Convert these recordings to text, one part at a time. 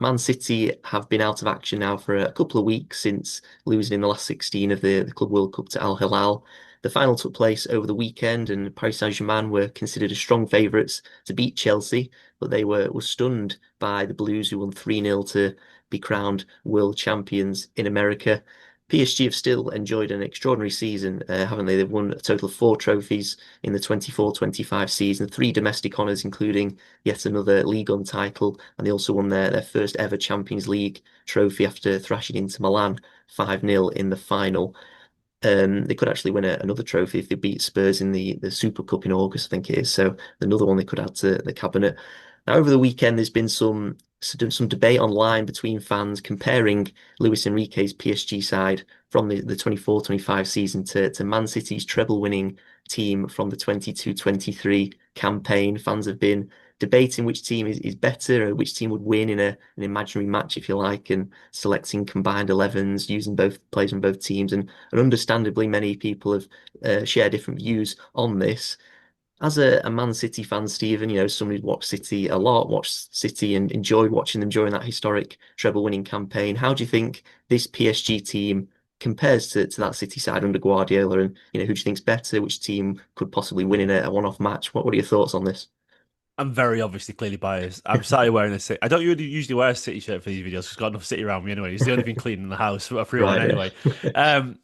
Man City have been out of action now for a couple of weeks since losing in the last 16 of the Club World Cup to Al Hilal. The final took place over the weekend, and Paris Saint-Germain were considered as strong favourites to beat Chelsea, but they were stunned by the Blues, who won 3-0 to be crowned world champions in America. PSG have still enjoyed an extraordinary season, haven't they? They've won a total of 4 trophies in the 24-25 season, 3 domestic honours, including yet another League One title, and they also won their first ever Champions League trophy after thrashing into Milan 5-0 in the final. They could actually win another trophy if they beat Spurs in the Super Cup in August, I think it is. So another one they could add to the cabinet. Now, over the weekend, there's been some debate online between fans comparing Luis Enrique's PSG side from the 24-25 season to Man City's treble-winning team from the 22-23 campaign. Fans have been debating which team is better, or which team would win in an imaginary match, if you like, and selecting combined 11s, using both players from both teams. And understandably, many people have shared different views on this. As a Man City fan, Stephen, somebody who's watched City a lot, watched City and enjoyed watching them during that historic treble-winning campaign. How do you think this PSG team compares to that City side under Guardiola? And who do you think's better? Which team could possibly win in a one-off match? What are your thoughts on this? I'm very obviously clearly biased. I'm started wearing a City. I don't usually wear a City shirt for these videos because I've got enough City around me anyway. It's the only thing clean in the house for everyone Right. anyway. Um,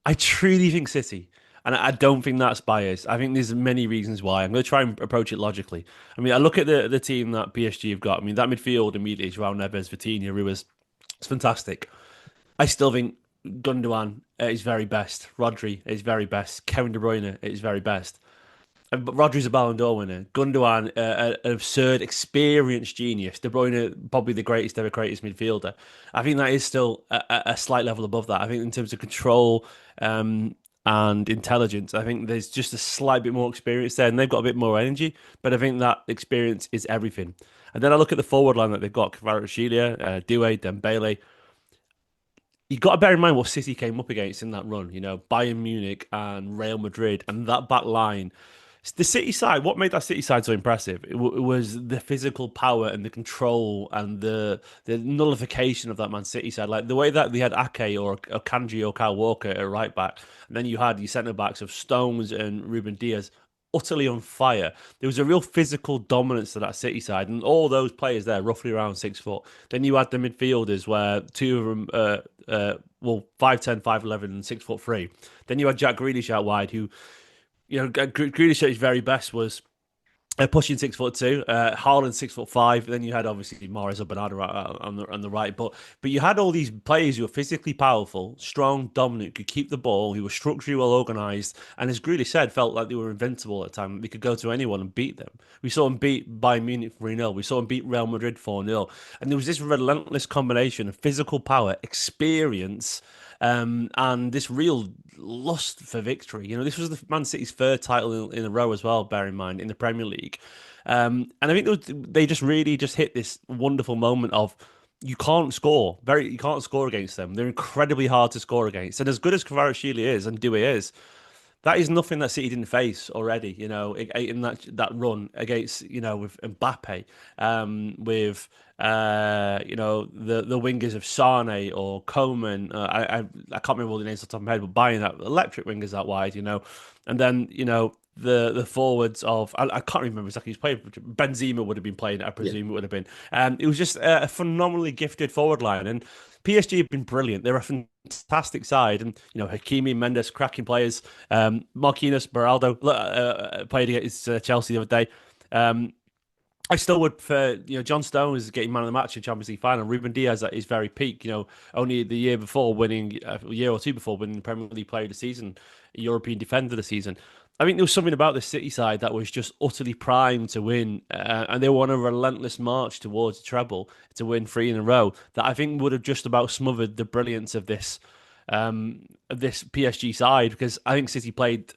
I truly think City, and I don't think that's biased. I think there's many reasons why. I'm going to try and approach it logically. I mean, I look at the team that PSG have got. I mean, that midfield immediately is Raul Neves, Vitinha, Ruiz. It's fantastic. I still think Gundogan at his very best. Rodri at his very best. Kevin De Bruyne at his very best. But Rodri's a Ballon d'Or winner. Gundogan, an absurd, experienced genius. De Bruyne, probably the greatest ever greatest midfielder. I think that is still a slight level above that. I think in terms of control and intelligence, I think there's just a slight bit more experience there, and they've got a bit more energy. But I think that experience is everything. And then I look at the forward line that they've got: Kvaratskhelia, Doué, Dembele. You got to bear in mind what City came up against in that run. Bayern Munich and Real Madrid, and that back line. The City side, what made that City side so impressive? It was the physical power and the control and the nullification of that Man City side. Like the way that they had Ake or Kanji or Kyle Walker at right back, and then you had your centre backs of Stones and Ruben Diaz utterly on fire. There was a real physical dominance to that City side, and all those players there, roughly around 6 foot. Then you had the midfielders where two of them, well, 5'10", 5'11", and 6'3". Then you had Jack Grealish out wide, who Grealish at his very best was pushing 6'2", Haaland 6'5". Then you had obviously Mahrez or Bernardo on the right, but you had all these players who were physically powerful, strong, dominant, could keep the ball, who were structurally well organised, and as Grealish said, felt like they were invincible at the time. They could go to anyone and beat them. We saw them beat Bayern Munich 3-0. We saw them beat Real Madrid 4-0, and there was this relentless combination of physical power, experience. And this real lust for victory. This was the Man City's third title in a row as well, bear in mind, in the Premier League. And I think they just really just hit this wonderful moment of you can't score against them. They're incredibly hard to score against. And as good as Kvaratskhelia is and Doué is, that is nothing that City didn't face already, in that run against, with Mbappe, with the wingers of Sane or Coman. I can't remember all the names off the top of my head, but buying that electric wingers that wide, and then the forwards of I can't remember exactly who's playing. Benzema would have been playing. I Yeah. presume it would have been. It was just a phenomenally gifted forward line, and PSG have been brilliant. They're a fantastic side, and Hakimi, Mendes, cracking players. Marquinhos, Beraldo played against Chelsea the other day. I still would prefer, John Stones getting man of the match in Champions League final. Ruben Diaz at his very peak, only the year before winning, a year or two before winning the Premier League Player of the Season, European Defender of the Season. I think there was something about the City side that was just utterly primed to win, and they were on a relentless march towards the treble to win three in a row. That I think would have just about smothered the brilliance of this PSG side, because I think City played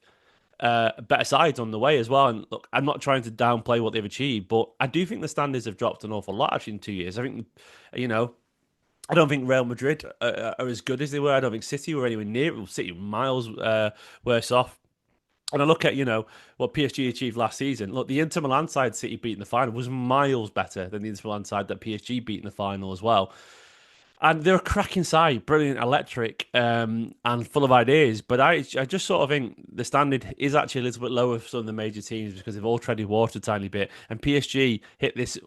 better sides on the way as well. And look, I'm not trying to downplay what they've achieved, but I do think the standards have dropped an awful lot actually in 2 years. I think, you know, I don't think Real Madrid are as good as they were. I don't think City were anywhere near. City were miles worse off. And I look at, what PSG achieved last season. Look, the Inter Milan side City beat in the final was miles better than the Inter Milan side that PSG beat in the final as well. And they're a cracking side, brilliant, electric, and full of ideas. But I just sort of think the standard is actually a little bit lower for some of the major teams because they've all treaded water a tiny bit. And PSG hit this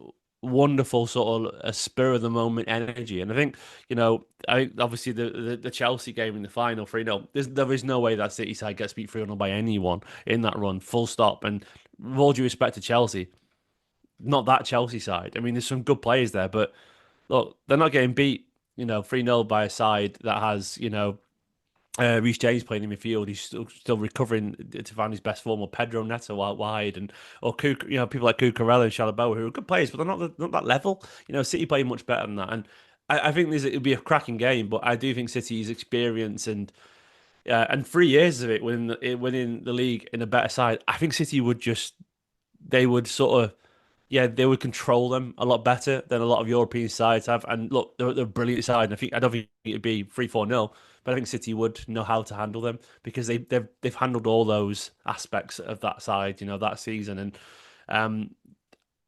wonderful sort of a spur of the moment energy. And I think, I think obviously the Chelsea game in the final 3-0, there is no way that City side gets beat 3-0 by anyone in that run, full stop. And with all due respect to Chelsea, not that Chelsea side. I mean, there's some good players there, but look, they're not getting beat, 3-0 by a side that has, Reece James playing in midfield. He's still recovering to find his best form, or Pedro Neto out wide, and or people like Cucurella and Chalobah who are good players, but they're not that level. City play much better than that, and I think it'll be a cracking game. But I do think City's experience and 3 years of it winning the league in a better side, I think City would just they would sort of they would control them a lot better than a lot of European sides have. And look, they're a brilliant side. And I don't think it'd be 3-4-0, but I think City would know how to handle them because they've handled all those aspects of that side, that season. Um,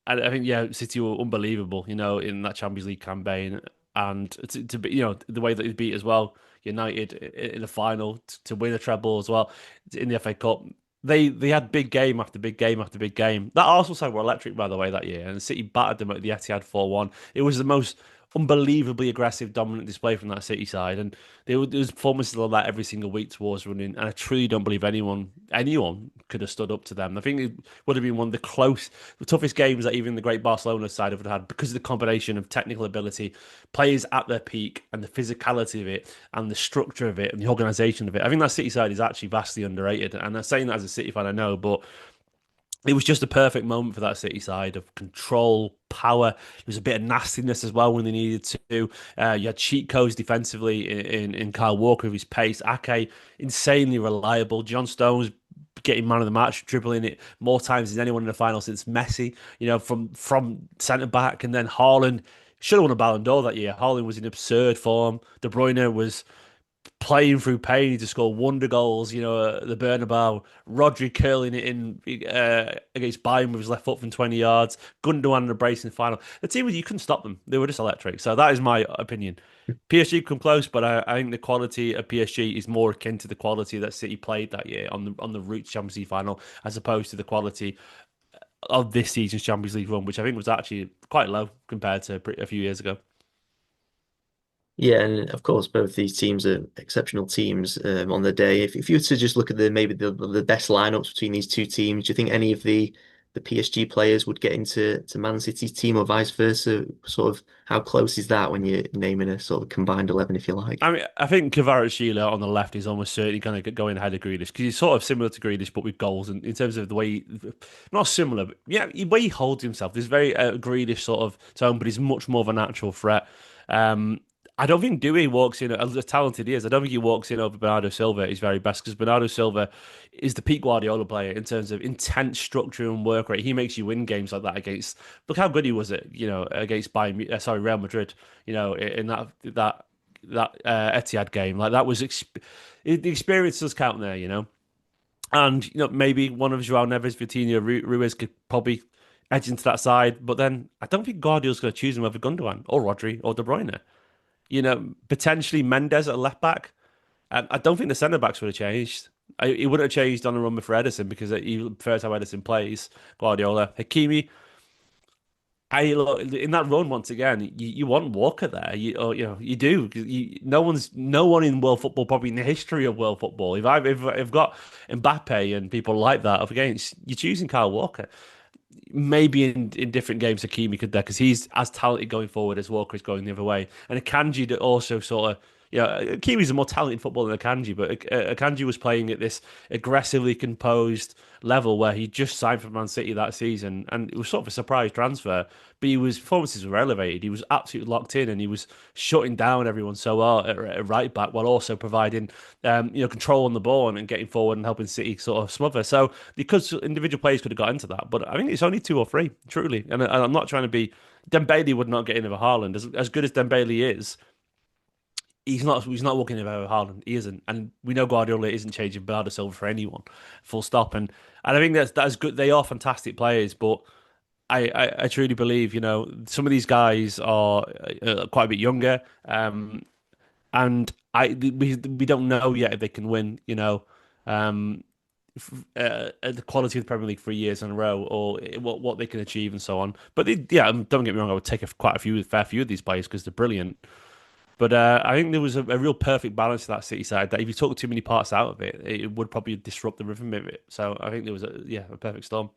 and I think City were unbelievable, in that Champions League campaign, and to be, the way that they beat as well, United in the final to win a treble as well in the FA Cup. They had big game after big game after big game. That Arsenal side were electric, by the way, that year, and City battered them at the Etihad 4-1. It was the most unbelievably aggressive, dominant display from that City side, and there was performances like that every single week towards running. And I truly don't believe anyone could have stood up to them. I think it would have been one of the toughest games that even the great Barcelona side have had because of the combination of technical ability, players at their peak, and the physicality of it, and the structure of it, and the organisation of it. I think that City side is actually vastly underrated, and I'm saying that as a City fan, I know, but it was just a perfect moment for that City side of control, power. There was a bit of nastiness as well when they needed to. You had cheat codes defensively in Kyle Walker with his pace. Ake, insanely reliable. John Stones getting man of the match, dribbling it more times than anyone in the final since Messi, from centre back. And then Haaland should have won a Ballon d'Or that year. Haaland was in absurd form. De Bruyne was playing through pain to score wonder goals, the Bernabeu, Rodri curling it in against Bayern with his left foot from 20 yards, Gundogan and a brace in the final. The team, you couldn't stop them. They were just electric. So that is my opinion. PSG come close, but I think the quality of PSG is more akin to the quality that City played that year on the route to Champions League final, as opposed to the quality of this season's Champions League run, which I think was actually quite low compared to a few years ago. Yeah, and of course, both these teams are exceptional teams on the day. If you were to just look at maybe the best lineups between these two teams, do you think any of the PSG players would get into Man City's team or vice versa? Sort of how close is that when you're naming a sort of combined 11, if you like? I mean, I think Kvaratskhelia on the left is almost certainly going to go in ahead of Grealish because he's sort of similar to Grealish, but with goals. And in terms of the way, not similar, but the way he holds himself, there's very Grealish sort of tone, but he's much more of a natural threat. Um, I don't think Dewey walks in as talented he is. I don't think he walks in over Bernardo Silva at his very best because Bernardo Silva is the peak Guardiola player in terms of intense structure and work rate. He makes you win games like that against. Look how good he was at against Real Madrid. In that Etihad game. Like that was the experience does count there, And maybe one of Joao Neves, Vitinha, Ruiz could probably edge into that side, but then I don't think Guardiola's going to choose him over Gundogan or Rodri or De Bruyne. Potentially Mendes at left back. I don't think the centre backs would have changed. He wouldn't have changed on a run for Edison because he prefers how Edison plays. Guardiola, Hakimi. I look in that run once again. You want Walker there, you do. No one in world football, probably in the history of world football. If I've got Mbappe and people like that up against, you're choosing Kyle Walker. Maybe in different games, Hakimi could there because he's as talented going forward as Walker is going the other way, and Akanji that also sort of. Kiwi's a more talented footballer than Akanji, but Akanji was playing at this aggressively composed level where he just signed for Man City that season, and it was sort of a surprise transfer. But his performances were elevated. He was absolutely locked in, and he was shutting down everyone so well at right back, while also providing, control on the ball and getting forward and helping City sort of smother. So because individual players could have got into that, but I think it's only two or three, truly. And I'm not trying to be. Dembele would not get in over Haaland. As good as Dembele is, he's not walking over Haaland. He isn't, and we know Guardiola isn't changing Bernardo Silva for anyone, full stop. And I think that's good. They are fantastic players, but I truly believe some of these guys are quite a bit younger, and we don't know yet if they can win. Um, at the quality of the Premier League 3 years in a row, or what they can achieve and so on. But yeah, don't get me wrong, I would take a fair few of these players because they're brilliant. But I think there was a real perfect balance to that City side that if you took too many parts out of it, it would probably disrupt the rhythm of it. So I think there was a perfect storm.